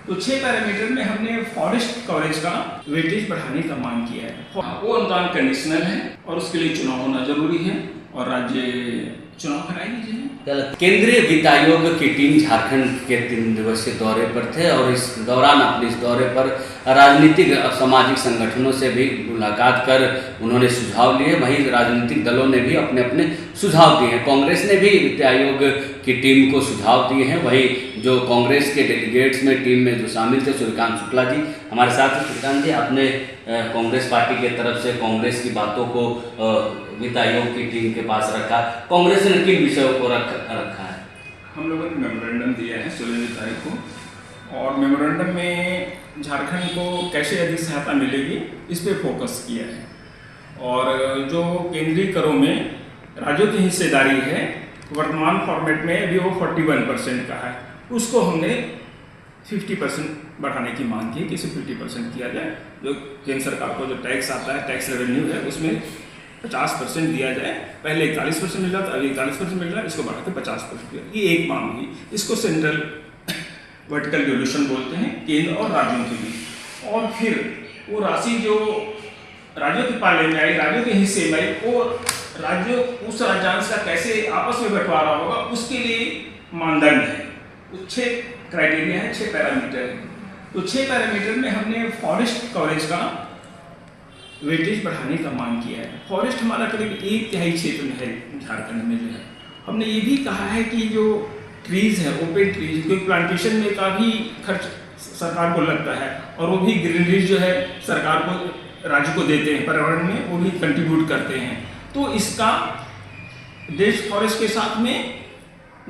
तो 6 पैरामीटर में हमने फॉरेस्ट कवरेज का वेटेज बढ़ाने का मांग किया है। वो अनुदान कंडीशनल है और उसके लिए चुनाव होना जरूरी है और राज्य चुनाव कराएगी जिन्हें। केंद्रीय वित्त आयोग की टीम झारखंड के 3 दिवसीय दौरे पर थे और इस दौरान अपने इस दौरे पर राजनीतिक सामाजिक संगठनों से भी मुलाकात कर उन्होंने सुझाव लिए। वहीं राजनीतिक दलों ने भी अपने अपने सुझाव दिए हैं। कांग्रेस ने भी वित्त आयोग की टीम को सुझाव दिए हैं। वहीं जो कांग्रेस के डेलीगेट्स में टीम में जो शामिल थे, सूर्यकांत शुक्ला जी हमारे साथ हैं। सूर्यकांत जी, आपने कांग्रेस पार्टी की तरफ से कांग्रेस की बातों को वित्त आयोग की टीम के पास रखा। कांग्रेस ने किन विषयों को रखा है? हम लोगों ने मेमोरेंडम दिया है 16 तारीख को और मेमोरेंडम में झारखंड को कैसे अधिक सहायता मिलेगी इस पे फोकस किया है। और जो केंद्रीय करों में राज्यों की हिस्सेदारी है वर्तमान फॉर्मेट में अभी वो 41% का है, उसको हमने 50% बढ़ाने की मांग की है कि इसे 50% किया जाए। जो केंद्र सरकार को जो टैक्स आता है, टैक्स रेवेन्यू है, उसमें 50% दिया जाए। पहले 41% मिल रहा था, अभी 41% मिल रहा है, इसको बढ़ा के 50% दिया। ये एक मांग हुई। इसको सेंट्रल वर्टिकल डिवोल्यूशन बोलते हैं, केंद्र और राज्यों के बीच। और फिर वो राशि जो राज्यों के पाले में आई, राज्यों के हिस्से में आई, वो राज्यों उस राज्यांश का कैसे आपस में बंटवारा होगा उसके लिए मानदंड है। 6 क्राइटेरिया है, 6 पैरामीटर है। तो 6 पैरामीटर में हमने फॉरेस्ट कवरेज का वेटेज बढ़ाने का मांग किया है। फॉरेस्ट हमारा करीब 1/3 क्षेत्र में है झारखंड में जो है। हमने ये भी कहा है कि जो ट्रीज है, ओपन ट्रीज, क्योंकि प्लांटेशन में का भी खर्च सरकार को लगता है और वो भी ग्रीनरीज जो है सरकार को, राज्य को देते हैं, पर्यावरण में वो भी कंट्रीब्यूट करते हैं। तो इसका देश फॉरेस्ट के साथ में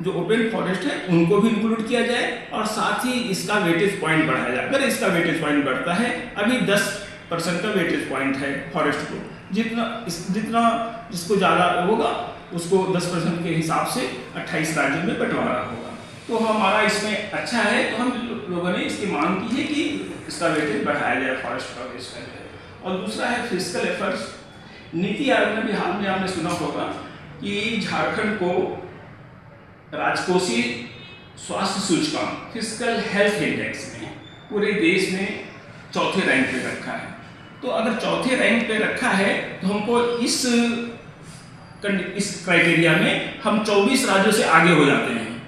जो ओपन फॉरेस्ट है उनको भी इंक्लूड किया जाए और साथ ही इसका वेटेज पॉइंट बढ़ाया जाए। अगर इसका वेटेज पॉइंट बढ़ता है, अभी 10% का वेटेज पॉइंट है फॉरेस्ट को, जितना जिसको ज़्यादा होगा उसको 10% के हिसाब से 28 राज्यों में बंटवारा होगा। तो हमारा इसमें अच्छा है, तो हम लोगों ने इसकी मांग की है कि इसका वेटेज बढ़ाया जाए फॉरेस्ट कवरेज का जो है। और दूसरा है फिजिकल एफर्ट्स। नीति आयोग ने भी हाल में आपने सुना होगा कि झारखंड को राजकोषीय स्वास्थ्य सूचकांक फिजिकल हेल्थ इंडेक्स में पूरे देश में 4थे रैंक पे रखा है। तो अगर 4थे रैंक पे रखा है तो हमको इस क्राइटेरिया में हम 24 राज्यों से आगे हो जाते हैं।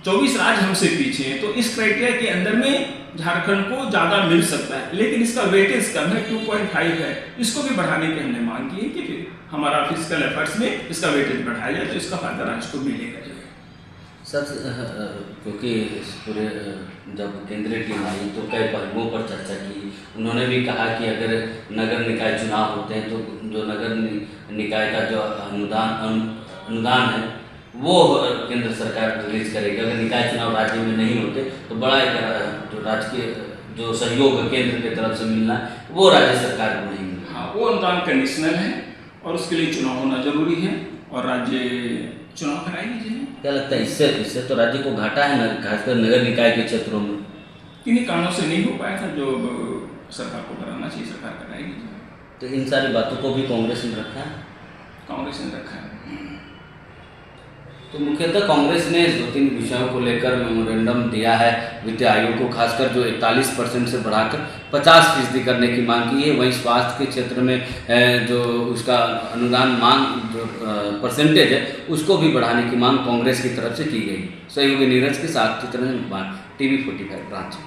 24 राज्य हमसे पीछे हैं। तो इस क्राइटेरिया के अंदर में झारखंड को ज़्यादा मिल सकता है, लेकिन इसका वेटेज कम है, 2.5 है। इसको भी बढ़ाने की हमने मांग की है कि फिर हमारा फिजिकल एफर्ट्स में इसका वेटेज बढ़ाया जाए तो इसका फायदा राज्य को मिलेगा। सर, क्योंकि पूरे जब केंद्रीय टीम आई तो कई पहलुओं पर चर्चा की। उन्होंने भी कहा कि अगर नगर निकाय चुनाव होते हैं तो जो नगर निकाय का जो अनुदान है वो केंद्र सरकार रिलीज करेगी। अगर निकाय चुनाव राज्य में नहीं होते तो बड़ा जो राजकीय जो सहयोग केंद्र की तरफ से मिलना वो राज्य सरकार को नहीं मिलना। हाँ, वो अनुदान कंडीशनल है और उसके लिए चुनाव होना जरूरी है और राज्य चुनाव कराएगी जिन्हें। क्या लगता है इससे तो राज्य को घाटा है, खासकर नगर निकाय के क्षेत्रों में? किन्हीं कारणों से नहीं हो पाया था जो सरकार को कराना चाहिए, सरकार कराएगी। तो इन सारी बातों को भी कांग्रेस ने रखा है? कांग्रेस ने रखा है। तो मुख्यतः कांग्रेस ने 2-3 विषयों को लेकर मेमोरेंडम दिया है वित्त आयोग को, खासकर जो 41% से बढ़ाकर 50% करने की मांग की है। वहीं स्वास्थ्य के क्षेत्र में जो उसका अनुदान मांग जो परसेंटेज है उसको भी बढ़ाने की मांग कांग्रेस की तरफ से की गई। सहयोगी नीरज के साथ चित्रंजन कुमार, TV 45 रांची।